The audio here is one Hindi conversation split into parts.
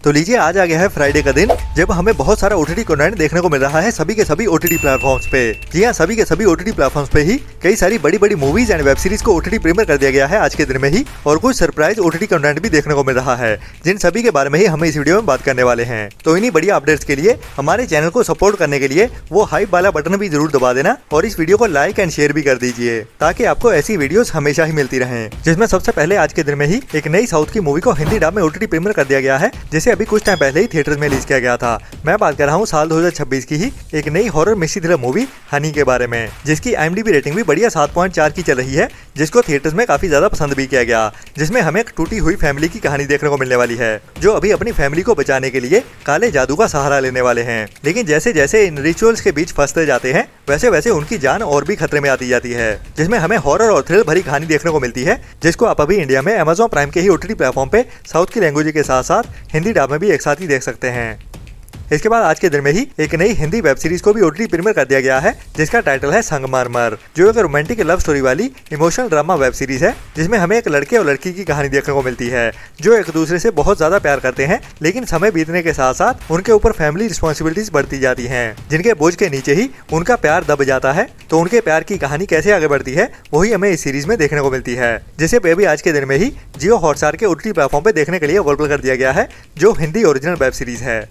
तो लीजिए, आज आ गया है फ्राइडे का दिन जब हमें बहुत सारा ओटीटी कंटेंट देखने को मिल रहा है सभी के सभी ओटीटी प्लेटफॉर्म्स पे। जी हाँ, सभी के सभी ओटीटी प्लेटफॉर्म्स पे ही कई सारी बड़ी बड़ी मूवीज एंड वेब सीरीज को ओटीटी प्रीमियर कर दिया गया है आज के दिन में ही, और कुछ सरप्राइज ओटीटी कंटेंट भी देखने को मिल रहा है जिन सभी के बारे में ही हम इस वीडियो में बात करने वाले हैं। तो इन्हीं बढ़िया अपडेट्स के लिए हमारे चैनल को सपोर्ट करने के लिए वो हाइप वाला बटन भी जरूर दबा देना और इस वीडियो को लाइक एंड शेयर भी कर दीजिए ताकि आपको ऐसी वीडियोस हमेशा ही मिलती रहें। जिसमें सबसे पहले आज के दिन में ही एक नई साउथ की मूवी को हिंदी डब में ओटीटी प्रीमियर कर दिया गया है, जिसे अभी कुछ टाइम पहले ही थिएटर्स में रिलीज किया गया था। मैं बात कर रहा हूँ साल 2026 की ही एक नई horror mystery thriller movie Honey के बारे में, जिसकी IMDb रेटिंग भी बढ़िया 7.4 की चल रही है, जिसको थिएटर्स में काफी ज्यादा पसंद भी किया गया। जिसमें हमें एक टूटी हुई फैमिली की कहानी देखने को मिलने वाली है जो अभी अपनी फैमिली को बचाने के लिए काले जादू का सहारा लेने वाले हैं, लेकिन जैसे जैसे इन रिचुअल्स के बीच फंसते जाते हैं वैसे वैसे उनकी जान और भी खतरे में आती जाती है। जिसमें हमें हॉरर और थ्रिल भरी कहानी देखने को मिलती है, जिसको आप अभी इंडिया में Amazon प्राइम के ही ओटीटी प्लेटफॉर्म पे साउथ की लैंग्वेज के साथ साथ हिंदी डब में भी एक साथ ही देख सकते हैं। इसके बाद आज के दिन में ही एक नई हिंदी वेब सीरीज को भी ओटीटी प्रीमियर कर दिया गया है, जिसका टाइटल है संगमरमर, जो एक रोमांटिक लव स्टोरी वाली इमोशनल ड्रामा वेब सीरीज है, जिसमें हमें एक लड़के और लड़की की कहानी देखने को मिलती है जो एक दूसरे से बहुत ज्यादा प्यार करते हैं, लेकिन समय बीतने के साथ साथ उनके ऊपर फैमिली रिस्पॉन्सिबिलिटीज बढ़ती जाती हैं, जिनके बोझ के नीचे ही उनका प्यार दब जाता है। तो उनके प्यार की कहानी कैसे आगे बढ़ती है वही हमें इस सीरीज में देखने को मिलती है, जिसे बेबी आज के दिन में ही जियो हॉटस्टार के ओटीटी प्लेटफॉर्म पे देखने के लिए अवेलेबल कर दिया गया है, जो हिंदी ओरिजिनल वेब सीरीज है।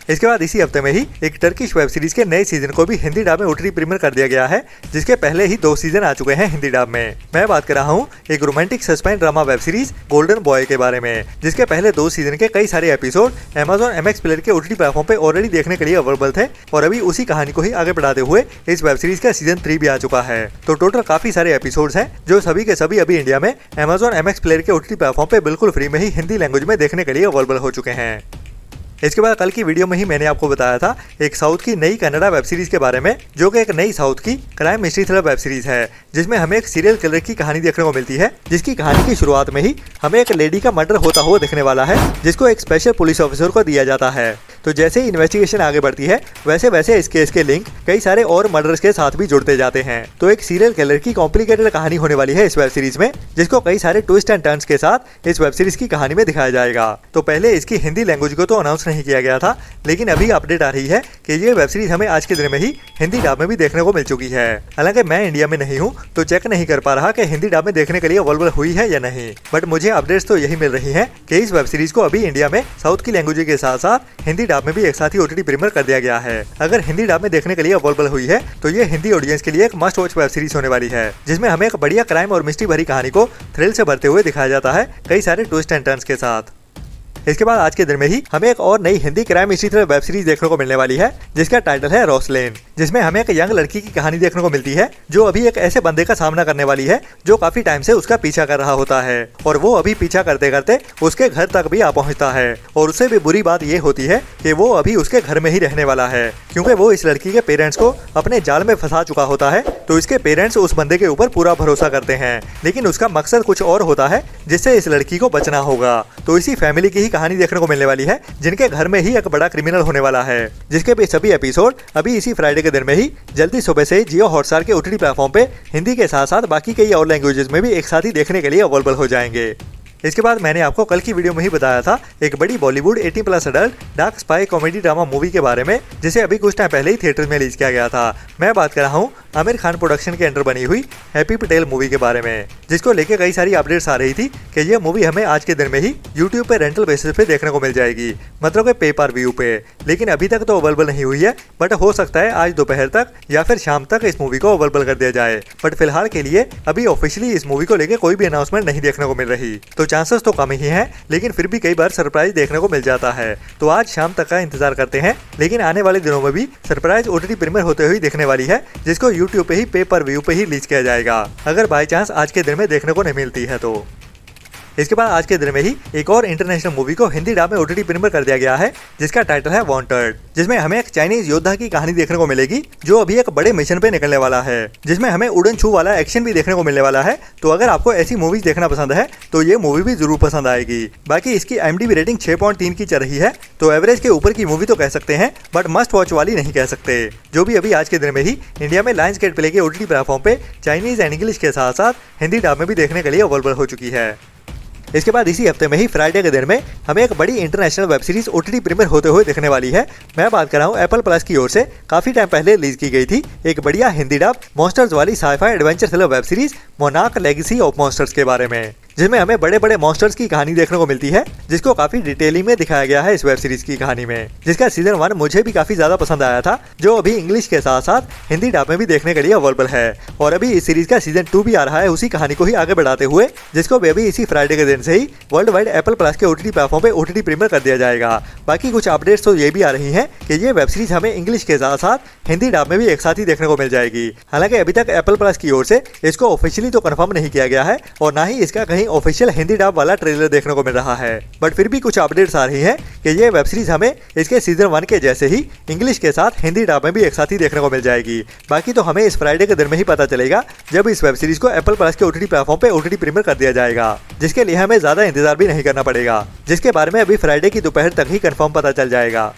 इसके बाद इसी हफ्ते में ही एक टर्किश वेब सीरीज के नए सीजन को भी हिंदी डब में ओटीटी प्रीमियर कर दिया गया है, जिसके पहले ही 2 सीजन आ चुके हैं हिंदी डब में। मैं बात कर रहा हूँ एक romantic suspense drama web series golden boy के बारे में, जिसके पहले 2 सीजन के कई सारे एपिसोड Amazon MX प्लेयर के ओटीटी प्लेटफॉर्म पे ऑलरेडी देखने के लिए अवेलेबल थे, और अभी उसी कहानी को ही आगे बढ़ाते हुए इस वेब सीरीज का सीजन 3 भी आ चुका है। तो टोटल काफी सारे एपिसोड्स हैं जो सभी के सभी अभी इंडिया में Amazon MX प्लेयर के ओटीटी प्लेटफॉर्म पे बिल्कुल फ्री में ही हिंदी लैंग्वेज में देखने के लिए अवेलेबल हो चुके हैं। इसके बाद कल की वीडियो में ही मैंने आपको बताया था एक साउथ की नई कन्नड़ा वेब सीरीज के बारे में, जो कि एक नई साउथ की crime mystery thriller web series है, जिसमें हमें एक सीरियल किलर की कहानी देखने को मिलती है, जिसकी कहानी की शुरुआत में ही हमें एक लेडी का मर्डर होता हुआ दिखने वाला है, जिसको एक स्पेशल पुलिस ऑफिसर को दिया जाता है। तो जैसे ही इन्वेस्टिगेशन आगे बढ़ती है वैसे वैसे इस केस के लिंक कई सारे और मर्डर्स के साथ भी जुड़ते जाते हैं। तो एक सीरियल किलर की कॉम्प्लिकेटेड कहानी होने वाली है इस वेब सीरीज में, जिसको कई सारे ट्विस्ट एंड टर्न्स के साथ इस वेब सीरीज की कहानी में दिखाया जाएगा। तो पहले इसकी हिंदी लैंग्वेज को तो अनाउंस नहीं किया गया था, लेकिन अभी अपडेट आ रही है कि ये वेब सीरीज हमें आज के दिन में ही हिंदी डब में भी देखने को मिल चुकी है। हालांकि मैं इंडिया में नहीं हूँ तो चेक नहीं कर पा रहा कि हिंदी डब में देखने के लिए अवेलेबल हुई है या नहीं, बट मुझे अपडेट्स तो यही मिल रही है कि इस वेब सीरीज को अभी इंडिया में साउथ की लैंग्वेज के साथ साथ हिंदी डब में भी एक साथ ही ओटीटी प्रीमियर कर दिया गया है। अगर हिंदी डब में देखने के लिए अवेलेबल हुई है तो ये हिंदी ऑडियंस के लिए एक मस्ट वॉच वेब सीरीज होने वाली है, जिसमें हमें एक बढ़िया क्राइम और मिस्ट्री भरी कहानी को थ्रिल से भरते हुए दिखाया जाता है कई सारे ट्विस्ट एंड टर्न्स के साथ। इसके बाद आज के दिन में ही हमें एक और नई Hindi crime mystery thriller web series देखने को मिलने वाली है, जिसका टाइटल है रोसलेन, जिसमें हमें एक यंग लड़की की कहानी देखने को मिलती है जो अभी एक ऐसे बंदे का सामना करने वाली है जो काफी टाइम से उसका पीछा कर रहा होता है, और वो अभी पीछा करते करते उसके घर तक भी आ पहुंचता है। और उससे भी बुरी बात ये होती है कि वो अभी उसके घर में ही रहने वाला है, क्योंकि वो इस लड़की के पेरेंट्स को अपने जाल में फंसा चुका होता है। तो इसके पेरेंट्स उस बंदे के ऊपर पूरा भरोसा करते हैं, लेकिन उसका मकसद कुछ और होता है जिससे इस लड़की को बचना होगा। तो इसी फैमिली की ही कहानी देखने को मिलने वाली है, जिनके घर में ही एक बड़ा क्रिमिनल होने वाला है, जिसके भी सभी एपिसोड अभी इसी फ्राइडे के दिन में ही जल्दी सुबह से जियो हॉटस्टार के ओटीटी प्लेटफॉर्म पे हिंदी के साथ साथ बाकी कई और लैंग्वेजेस में भी एक साथ ही देखने के लिए अवेलेबल हो जाएंगे। इसके बाद मैंने आपको कल की वीडियो में ही बताया था एक बड़ी Bollywood 18+ adult dark spy comedy drama movie के बारे में, जिसे अभी कुछ टाइम पहले ही थिएटर में रिलीज किया गया था। मैं बात कर रहा हूँ आमिर खान प्रोडक्शन के अंडर बनी हुई हैप्पी पटेल मूवी के बारे में, जिसको लेके कई सारी अपडेट्स आ रही थी कि ये मूवी हमें आज के दिन में ही यूट्यूब पे रेंटल बेसिस पे देखने को मिल जाएगी, मतलब कि पे पर व्यू पे। लेकिन अभी तक तो अवेलेबल नहीं हुई है, बट हो सकता है आज दोपहर तक या फिर शाम तक इस मूवी को अवेलेबल कर दिया जाए। बट फिलहाल के लिए अभी ऑफिशियली इस मूवी को लेकर कोई भी अनाउंसमेंट नहीं देखने को मिल रही, तो चांसेस तो कम ही हैं, लेकिन फिर भी कई बार सरप्राइज देखने को मिल जाता है। तो आज शाम तक का इंतजार करते हैं, लेकिन आने वाले दिनों में भी सरप्राइज ओटीटी प्रीमियर होते हुए देखने वाली है, जिसको यूट्यूब पे ही पे पर व्यू पे ही रिलीज किया जाएगा, अगर बाई चांस आज के दिन में देखने को नहीं मिलती है तो। इसके बाद आज के दिन में ही एक और इंटरनेशनल मूवी को हिंदी डब में ओटीटी प्रीमियर कर दिया गया है, जिसका टाइटल है वांटेड, जिसमें हमें एक चाइनीज योद्धा की कहानी देखने को मिलेगी जो अभी एक बड़े मिशन पे निकलने वाला है, जिसमें हमें उड़न छू वाला एक्शन भी देखने को मिलने वाला है। तो अगर आपको ऐसी मूवीज देखना पसंद है तो ये मूवी भी जरूर पसंद आएगी। बाकी इसकी IMDb रेटिंग 6.3 की चल रही है, तो एवरेज के ऊपर की मूवी तो कह सकते हैं, बट मस्ट वॉच वाली नहीं कह सकते। जो भी अभी आज के दिन में ही इंडिया में लायंस गेट प्ले के ओटीटी प्लेटफॉर्म पे चाइनीज एंड इंग्लिश के साथ साथ हिंदी डब में भी देखने के लिए अवेलेबल हो चुकी है। इसके बाद इसी हफ्ते में ही फ्राइडे के दिन में हमें एक बड़ी international web series OTT premiere होते हुए दिखने वाली है। मैं बात कर रहा हूँ एप्पल प्लस की ओर से काफी टाइम पहले रिलीज की गई थी एक बढ़िया हिंदी डब मॉन्स्टर्स वाली sci fi adventure thriller web series Monarch Legacy of Monsters के बारे में, जिसमें हमें बड़े बड़े मॉन्स्टर्स की कहानी देखने को मिलती है, जिसको काफी डिटेलिंग में दिखाया गया है इस वेब सीरीज की कहानी में, जिसका सीजन 1 मुझे भी काफी ज्यादा पसंद आया था, जो अभी इंग्लिश के साथ साथ हिंदी डब में भी देखने के लिए अवेलेबल है। और अभी इस सीरीज का सीजन 2 भी आ रहा है उसी कहानी को ही आगे बढ़ाते हुए, जिसको भी अभी इसी फ्राइडे के दिन से ही वर्ल्ड वाइड एप्पल प्लस के ओटीटी प्लेटफॉर्म पे ओटीटी प्रीमियर कर दिया जाएगा। बाकी कुछ अपडेट्स तो ये भी आ रही हैं कि ये वेब सीरीज हमें इंग्लिश के साथ साथ हिंदी डब में भी एक साथ ही देखने को मिल जाएगी। हालांकि अभी तक एप्पल प्लस की ओर से इसको ऑफिशियली तो कंफर्म नहीं किया गया है और ना ही इसका कहीं ऑफिशियल हिंदी डब वाला ट्रेलर देखने को मिल रहा है, बट फिर भी कुछ अपडेट्स आ रही हैं कि ये वेब सीरीज हमें इसके सीजन 1 के जैसे ही इंग्लिश के साथ हिंदी डब में भी एक साथ ही देखने को मिल जाएगी। बाकी तो हमें इस फ्राइडे के दिन में ही पता चलेगा जब इस वेब सीरीज को एप्पल प्लस के ओटीटी प्लेटफॉर्म पे ओटीटी प्रीमियर कर दिया जाएगा, जिसके लिए हमें ज्यादा इंतजार भी नहीं करना पड़ेगा, जिसके बारे में अभी फ्राइडे की दोपहर तक ही कंफर्म पता चल जाएगा।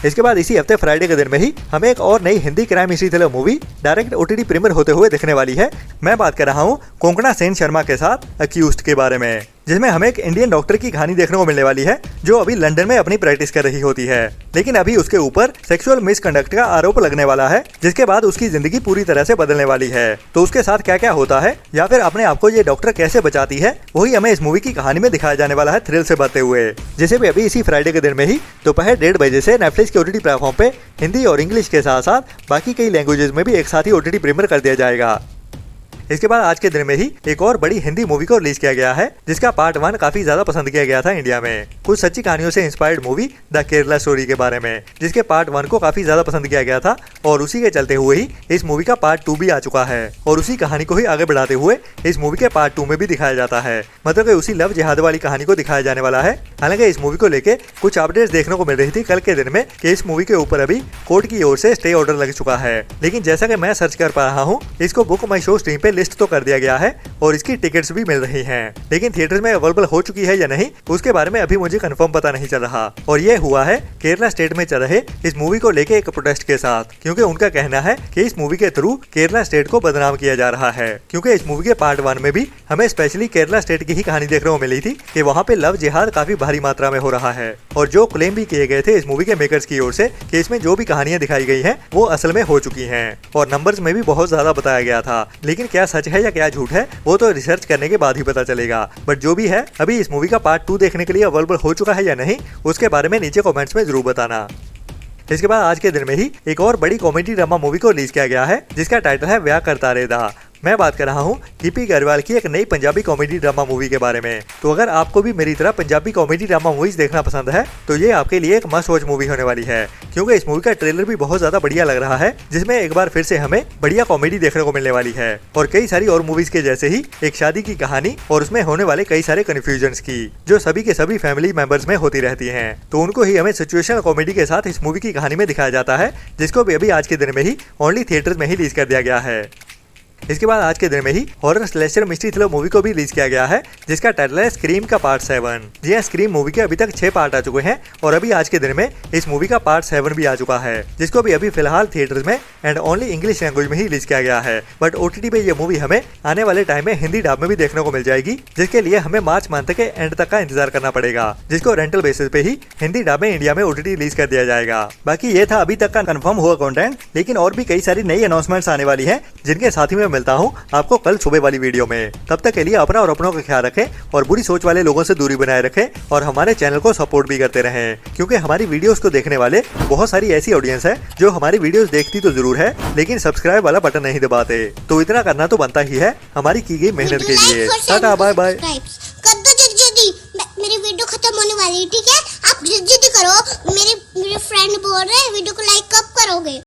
इसके बाद इसी हफ्ते फ्राइडे के दिन में ही हमें एक और नई Hindi crime history thriller movie direct OTT premiere होते हुए दिखने वाली है। मैं बात कर रहा हूँ कोंकणा सेन शर्मा के साथ अक्यूज्ड के बारे में, जिसमें हमें एक इंडियन डॉक्टर की कहानी देखने को मिलने वाली है जो अभी लंदन में अपनी प्रैक्टिस कर रही होती है, लेकिन अभी उसके ऊपर सेक्सुअल मिसकंडक्ट का आरोप लगने वाला है, जिसके बाद उसकी जिंदगी पूरी तरह से बदलने वाली है। तो उसके साथ क्या क्या होता है या फिर अपने आप को ये डॉक्टर कैसे बचाती है, वही हमें इस मूवी की कहानी में दिखाया जाने वाला है थ्रिल से भरते हुए, जिसे भी अभी इसी फ्राइडे के दिन में ही दोपहर 1:30 बजे से नेटफ्लिक्स के ओटीटी प्लेटफॉर्म पे हिंदी और इंग्लिश के साथ साथ बाकी कई लैंग्वेजेस में भी एक साथ ही ओटीटी प्रीमियर कर दिया जाएगा। इसके बाद आज के दिन में ही एक और बड़ी हिंदी मूवी को रिलीज किया गया है, जिसका पार्ट 1 काफी ज्यादा पसंद किया गया था इंडिया में। कुछ सच्ची कहानियों से inspired movie the Kerala story के बारे में, जिसके पार्ट 1 को काफी ज्यादा पसंद किया गया था और उसी के चलते हुए ही इस मूवी का पार्ट 2 भी आ चुका है और उसी कहानी को ही आगे बढ़ाते हुए इस मूवी के पार्ट 2 में भी दिखाया जाता है, मतलब कि उसी लव जिहाद वाली कहानी को दिखाया जाने वाला है। हालांकि इस मूवी को लेके कुछ अपडेट्स देखने को मिल रही थी कल के दिन में कि इस मूवी के ऊपर अभी कोर्ट की ओर से स्टे ऑर्डर लग चुका है, लेकिन जैसा कि मैं सर्च कर पा रहा हूँ इसको बुक माई शो स्ट्रीम पे लिस्ट तो कर दिया गया है और इसकी टिकट्स भी मिल रही हैं, लेकिन थिएटर्स में अवेलेबल हो चुकी है या नहीं उसके बारे में अभी मुझे कंफर्म पता नहीं चल रहा। और ये हुआ है केरला स्टेट में चल रहे इस मूवी को लेके एक प्रोटेस्ट के साथ, क्योंकि उनका कहना है कि इस मूवी के थ्रू केरला स्टेट को बदनाम किया जा रहा है, क्योंकि इस मूवी के पार्ट 1 में भी हमें स्पेशली केरला स्टेट की ही कहानी देखने को मिली थी कि वहाँ पे लव जिहाद काफी भारी मात्रा में हो रहा है और जो क्लेम भी किए गए थे इस मूवी के मेकर्स की ओर से कि इसमें जो भी कहानियां दिखाई गई हैं वो असल में हो चुकी हैं और नंबर्स में भी बहुत ज्यादा बताया गया था, लेकिन क्या सच है या क्या झूठ है वो तो रिसर्च करने के बाद ही पता चलेगा। बट जो भी है अभी इस मूवी का पार्ट 2 देखने के लिए अवेलेबल हो चुका है या नहीं उसके बारे में नीचे कमेंट्स में जरूर बताना। इसके बाद आज के दिन में ही एक और बड़ी कॉमेडी ड्रामा मूवी को रिलीज किया गया है, जिसका टाइटल है व्याह करता रे दा। मैं बात कर रहा हूँ गिप्पी गरवाल की एक नई पंजाबी कॉमेडी ड्रामा मूवी के बारे में। तो अगर आपको भी मेरी तरह पंजाबी कॉमेडी ड्रामा मूवीज देखना पसंद है तो ये आपके लिए एक मस्ट वॉच मूवी होने वाली है, क्योंकि इस मूवी का ट्रेलर भी बहुत ज्यादा बढ़िया लग रहा है, जिसमें एक बार फिर से हमें बढ़िया कॉमेडी देखने को मिलने वाली है और कई सारी और मूवीज के जैसे ही एक शादी की कहानी और उसमें होने वाले कई सारे कन्फ्यूजन की जो सभी के सभी फैमिली मेंबर्स में होती रहती है, तो उनको ही हमें सिचुएशनल कॉमेडी के साथ इस मूवी की कहानी में दिखाया जाता है, जिसको भी अभी आज के दिन में ही ओनली थिएटर्स में ही रिलीज कर दिया गया है। इसके बाद आज के दिन में ही horror slasher mystery thriller movie को भी रिलीज किया गया है, जिसका टाइटल है स्क्रीम का पार्ट 7। जी हाँ, स्क्रीम मूवी के अभी तक 6 पार्ट आ चुके हैं और अभी आज के दिन में इस मूवी का पार्ट 7 भी आ चुका है, जिसको भी अभी फिलहाल थिएटर्स में एंड ओनली इंग्लिश लैंग्वेज में ही रिलीज किया गया है। बट ओटीटी पे ये मूवी हमें आने वाले टाइम में हिंदी डब में भी देखने को मिल जाएगी, जिसके लिए हमें मार्च मंथ के एंड तक का इंतजार करना पड़ेगा, जिसको रेंटल बेसिस पे ही हिंदी डब में इंडिया में ओटीटी रिलीज कर दिया जाएगा। बाकी ये था अभी तक का कंफर्म हुआ कंटेंट, लेकिन और भी कई सारी नई अनाउंसमेंट्स आने वाली है, जिनके साथ ही मैं मिलता हूँ आपको कल सुबह वाली वीडियो में। तब तक के लिए अपना और अपनों का ख्याल रखें और बुरी सोच वाले लोगों से दूरी बनाए रखें और हमारे चैनल को सपोर्ट भी करते रहें, क्योंकि हमारी वीडियोस को देखने वाले बहुत सारी ऐसी ऑडियंस है जो हमारी वीडियोस देखती तो जरूर है लेकिन सब्सक्राइब वाला बटन नहीं दबाते। तो इतना करना तो बनता ही है हमारी की गई मेहनत के लिए। Tata bye bye. मेरी वीडियो खत्म होने वाली है, ठीक है? आप जल्दी करो, मेरे फ्रेंड बोल रहे हैं वीडियो को लाइक कब करोगे?